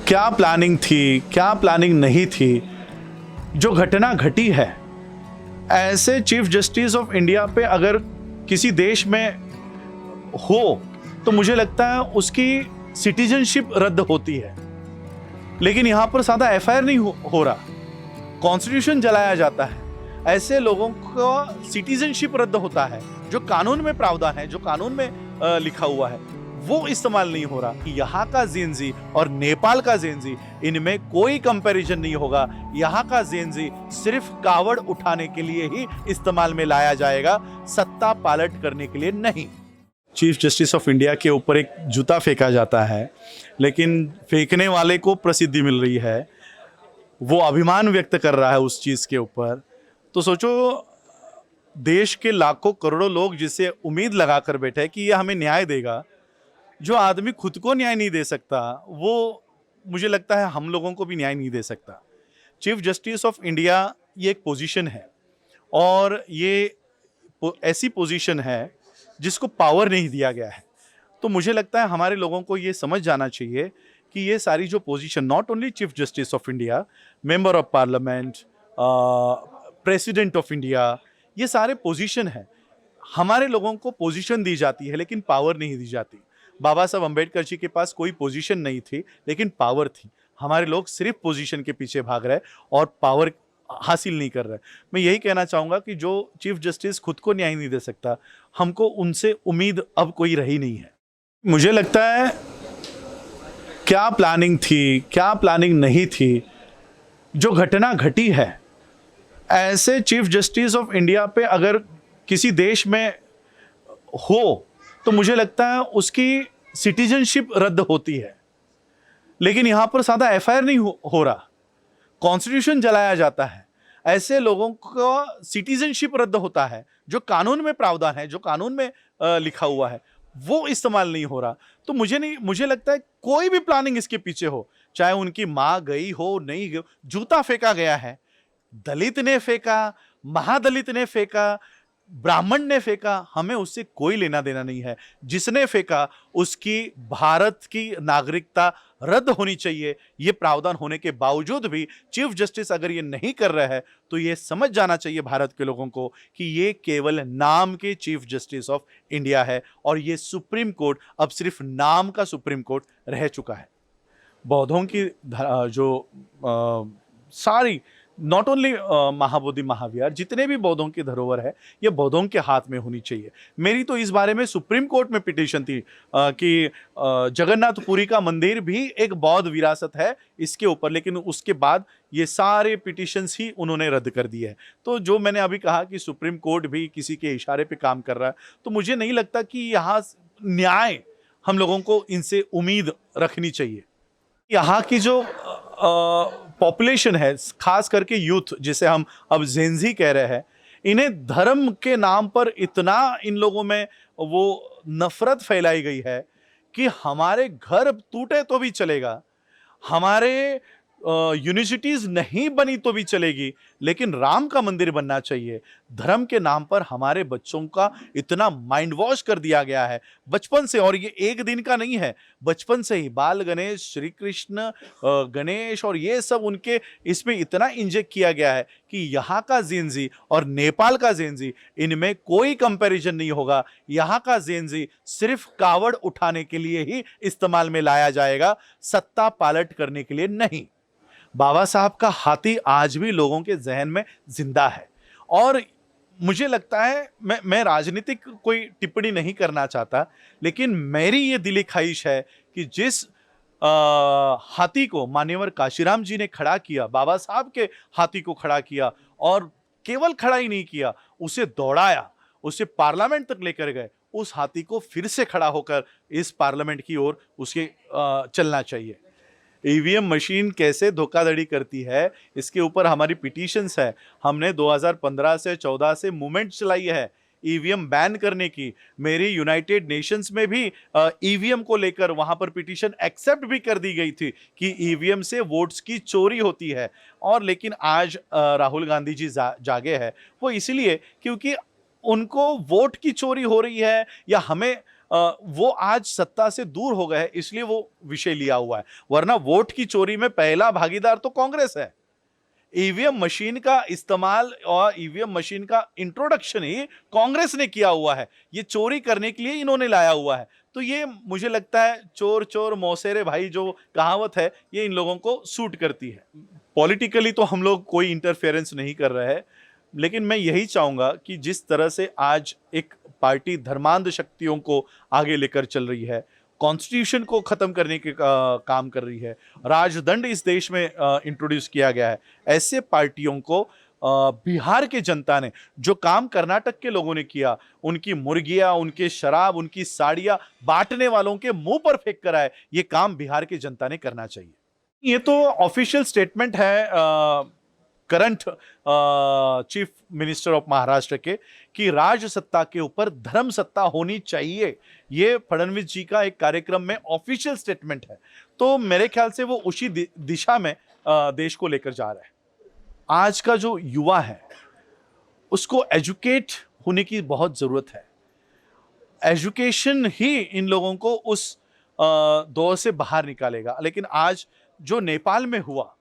क्या प्लानिंग थी, क्या प्लानिंग नहीं थी, जो घटना घटी है, ऐसे चीफ जस्टिस ऑफ इंडिया पे अगर किसी देश में हो तो मुझे लगता है उसकी सिटीजनशिप रद्द होती है। लेकिन यहां पर सादा एफआईआर नहीं हो रहा, कॉन्स्टिट्यूशन जलाया जाता है। ऐसे लोगों का सिटीजनशिप रद्द होता है। जो कानून में प्रावधान है, जो कानून में लिखा हुआ है, वो इस्तेमाल नहीं हो रहा। यहाँ का जेनजी और नेपाल का जेनजी, इनमें कोई कंपैरिजन नहीं होगा। यहाँ का जेनजी सिर्फ कावड़ उठाने के लिए ही इस्तेमाल में लाया जाएगा, सत्ता पालट करने के लिए नहीं। चीफ जस्टिस ऑफ इंडिया के ऊपर एक जूता फेंका जाता है, लेकिन फेंकने वाले को प्रसिद्धि मिल रही है, वो अभिमान व्यक्त कर रहा है उस चीज़ के ऊपर। तो सोचो, देश के लाखों करोड़ों लोग जिसे उम्मीद लगा कर बैठे कि ये हमें न्याय देगा, जो आदमी खुद को न्याय नहीं दे सकता, वो मुझे लगता है हम लोगों को भी न्याय नहीं दे सकता। चीफ जस्टिस ऑफ इंडिया ये एक पोजीशन है, और ये ऐसी पोजीशन है जिसको पावर नहीं दिया गया है। तो मुझे लगता है हमारे लोगों को ये समझ जाना चाहिए कि ये सारी जो position, not only chief justice of India, member of parliament, president of India, ये सारे पोजीशन है। हमारे लोगों को पोजीशन दी जाती है लेकिन पावर नहीं दी जाती। बाबा साहब अम्बेडकर जी के पास कोई पोजीशन नहीं थी लेकिन पावर थी। हमारे लोग सिर्फ पोजीशन के पीछे भाग रहे और पावर हासिल नहीं कर रहे। मैं यही कहना चाहूँगा कि जो चीफ जस्टिस खुद को न्याय नहीं दे सकता, हमको उनसे उम्मीद अब कोई रही नहीं है। मुझे लगता है क्या प्लानिंग थी, क्या प्लानिंग नहीं थी, जो घटना घटी है, ऐसे चीफ जस्टिस ऑफ इंडिया पे अगर किसी देश में हो तो मुझे लगता है उसकी सिटीजनशिप रद्द होती है। लेकिन यहां पर सादा एफआईआर नहीं हो रहा, कॉन्स्टिट्यूशन जलाया जाता है। ऐसे लोगों का सिटीजनशिप रद्द होता है। जो कानून में प्रावधान है, जो कानून में लिखा हुआ है, वो इस्तेमाल नहीं हो रहा। तो मुझे लगता है कोई भी प्लानिंग इसके पीछे हो, चाहे उनकी मां गई हो, नहीं गई, जूता फेंका गया है। दलित ने फेंका, महादलित ने फेंका, ब्राह्मण ने फेंका, हमें उससे कोई लेना देना नहीं है। जिसने फेंका उसकी भारत की नागरिकता रद्द होनी चाहिए। यह प्रावधान होने के बावजूद भी चीफ जस्टिस अगर ये नहीं कर रहा है तो ये समझ जाना चाहिए भारत के लोगों को कि ये केवल नाम के चीफ जस्टिस ऑफ इंडिया है, और ये सुप्रीम कोर्ट अब सिर्फ नाम का सुप्रीम कोर्ट रह चुका है। बौद्धों की जो सारी, नॉट ओनली महाबोधि महाविहार, जितने भी बौद्धों की धरोहर है, ये बौद्धों के हाथ में होनी चाहिए। मेरी तो इस बारे में सुप्रीम कोर्ट में पिटीशन थी कि जगन्नाथपुरी का मंदिर भी एक बौद्ध विरासत है इसके ऊपर, लेकिन उसके बाद ये सारे पिटीशंस ही उन्होंने रद्द कर दिए हैं। तो जो मैंने अभी कहा कि सुप्रीम कोर्ट भी किसी के इशारे पे काम कर रहा है, तो मुझे नहीं लगता कि यहाँ न्याय हम लोगों को इनसे उम्मीद रखनी चाहिए। यहाँ की जो पॉपुलेशन है, खास करके यूथ, जिसे हम अब जेनजी कह रहे हैं, इन्हें धर्म के नाम पर इतना इन लोगों में वो नफरत फैलाई गई है कि हमारे घर टूटे तो भी चलेगा, हमारे यूनिवर्सिटीज नहीं बनी तो भी चलेगी, लेकिन राम का मंदिर बनना चाहिए। धर्म के नाम पर हमारे बच्चों का इतना माइंड वॉश कर दिया गया है बचपन से, और ये एक दिन का नहीं है, बचपन से ही बाल गणेश, श्री कृष्ण गणेश और ये सब उनके इसमें इतना इंजेक्ट किया गया है कि यहाँ का जेनजी और नेपाल का जेनजी, इनमें कोई कंपैरिजन नहीं होगा। यहाँ का जेनजी सिर्फ कावड़ उठाने के लिए ही इस्तेमाल में लाया जाएगा, सत्ता पालट करने के लिए नहीं। बाबा साहब का हाथी आज भी लोगों के जहन में जिंदा है, और मुझे लगता है, मैं राजनीतिक कोई टिप्पणी नहीं करना चाहता, लेकिन मेरी ये दिली ख्वाहिश है कि जिस हाथी को मान्यवर काशीराम जी ने खड़ा किया, बाबा साहब के हाथी को खड़ा किया, और केवल खड़ा ही नहीं किया, उसे दौड़ाया, उसे पार्लियामेंट तक लेकर गए, उस हाथी को फिर से खड़ा होकर इस पार्लियामेंट की ओर उसके चलना चाहिए। ईवीएम मशीन कैसे धोखाधड़ी करती है, इसके ऊपर हमारी पिटीशंस है। हमने 2015 से 14 से मूवमेंट चलाई है ईवीएम बैन करने की। मेरी यूनाइटेड नेशंस में भी ईवीएम को लेकर वहां पर पिटीशन एक्सेप्ट भी कर दी गई थी कि ईवीएम से वोट्स की चोरी होती है। और लेकिन आज राहुल गांधी जी जागे हैं, वो इसलिए क्योंकि उनको वोट की चोरी हो रही है, या हमें वो आज सत्ता से दूर हो गए हैं, इसलिए वो विषय लिया हुआ है। वरना वोट की चोरी में पहला भागीदार तो कांग्रेस है। ईवीएम मशीन का इस्तेमाल और ईवीएम मशीन का इंट्रोडक्शन ही कांग्रेस ने किया हुआ है। ये चोरी करने के लिए इन्होंने लाया हुआ है। तो ये मुझे लगता है चोर चोर मौसेरे भाई जो कहावत है, ये इन लोगों को सूट करती है। पॉलिटिकली तो हम लोग कोई इंटरफेरेंस नहीं कर रहे हैं, लेकिन मैं यही चाहूंगा कि जिस तरह से आज एक पार्टी धर्मांध शक्तियों को आगे लेकर चल रही है, कॉन्स्टिट्यूशन को खत्म करने के काम कर रही है, राजदंड इस देश में इंट्रोड्यूस किया गया है, ऐसे पार्टियों को बिहार के जनता ने जो काम कर्नाटक के लोगों ने किया, उनकी मुर्गियां, उनके शराब, उनकी साड़ियां बांटने वालों के मुंह पर फेंक कर आए, ये काम बिहार की जनता ने करना चाहिए। ये तो ऑफिशियल स्टेटमेंट है current chief minister of Maharashtra के कि राज सत्ता के ऊपर धर्म सत्ता होनी चाहिए। ये फडणवीस जी का एक कार्यक्रम में ऑफिशियल स्टेटमेंट है। तो मेरे ख्याल से वो उसी दिशा में देश को लेकर जा रहा है। आज का जो युवा है उसको एजुकेट होने की बहुत जरूरत है। एजुकेशन ही इन लोगों को उस दौर से बाहर निकालेगा। लेकिन आज जो नेपाल में हुआ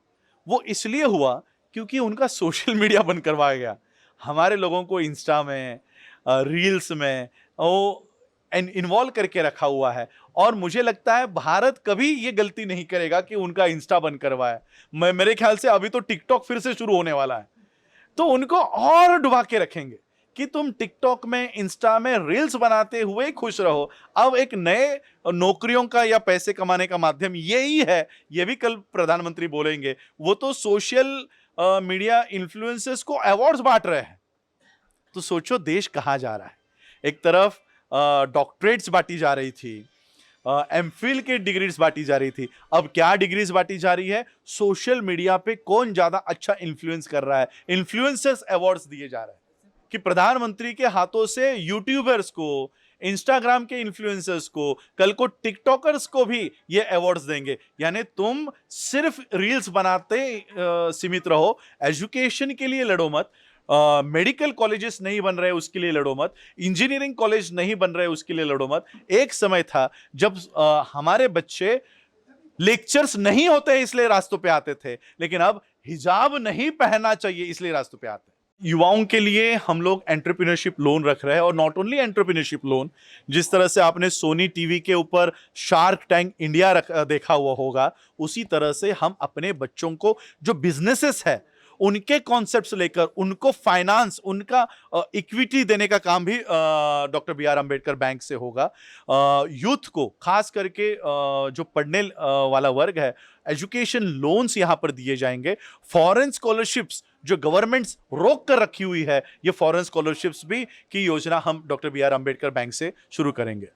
वो इसलिए हुआ क्योंकि उनका सोशल मीडिया बंद करवाया गया। हमारे लोगों को इंस्टा में, रील्स में वो इन्वॉल्व करके रखा हुआ है। और मुझे लगता है भारत कभी ये गलती नहीं करेगा कि उनका इंस्टा बंद करवाए। मेरे ख्याल से अभी तो टिकटॉक फिर से शुरू होने वाला है, तो उनको और डुबा के रखेंगे कि तुम टिकटॉक में, इंस्टा में रील्स बनाते हुए खुश रहो। अब एक नए नौकरियों का या पैसे कमाने का माध्यम यही है, ये भी कल प्रधानमंत्री बोलेंगे। वो तो सोशल मीडिया इन्फ्लुएंसर्स को अवार्ड्स बांट रहे हैं। तो सोचो देश कहां जा रहा है। एक तरफ डॉक्टरेट्स बांटी जा रही थी, एमफिल के डिग्रीज बांटी जा रही थी, अब क्या डिग्रीज बांटी जा रही है, सोशल मीडिया पे कौन ज्यादा अच्छा इन्फ्लुएंस कर रहा है, इन्फ्लुएंसर्स अवार्ड्स दिए जा रहे हैं कि प्रधानमंत्री के हाथों से यूट्यूबर्स को, इंस्टाग्राम के इन्फ्लुएंसर्स को, कल को टिकटॉकर्स को भी ये अवार्ड्स देंगे। यानी तुम सिर्फ रील्स बनाते सीमित रहो, एजुकेशन के लिए लड़ो मत। मेडिकल कॉलेजेस नहीं बन रहे उसके लिए लड़ो मत, इंजीनियरिंग कॉलेज नहीं बन रहे उसके लिए लड़ो मत। एक समय था जब हमारे बच्चे लेक्चर्स नहीं होते इसलिए रास्तों पे आते थे, लेकिन अब हिजाब नहीं पहनना चाहिए इसलिए रास्तों पे आते हैं। युवाओं के लिए हम लोग एंटरप्रेन्योरशिप लोन रख रहे हैं, और नॉट ओनली एंटरप्रेन्योरशिप लोन, जिस तरह से आपने सोनी टीवी के ऊपर शार्क टैंक इंडिया देखा हुआ होगा, उसी तरह से हम अपने बच्चों को जो बिजनेसेस है उनके कॉन्सेप्ट्स लेकर उनको फाइनेंस, उनका इक्विटी देने का काम भी डॉक्टर बी.आर. अंबेडकर बैंक से होगा। यूथ को खास करके जो पढ़ने वाला वर्ग है, एजुकेशन लोन्स यहां पर दिए जाएंगे। फॉरेन स्कॉलरशिप्स जो गवर्नमेंट्स रोक कर रखी हुई है, ये फॉरेन स्कॉलरशिप्स भी की योजना हम डॉक्टर बी.आर. अंबेडकर बैंक से शुरू करेंगे।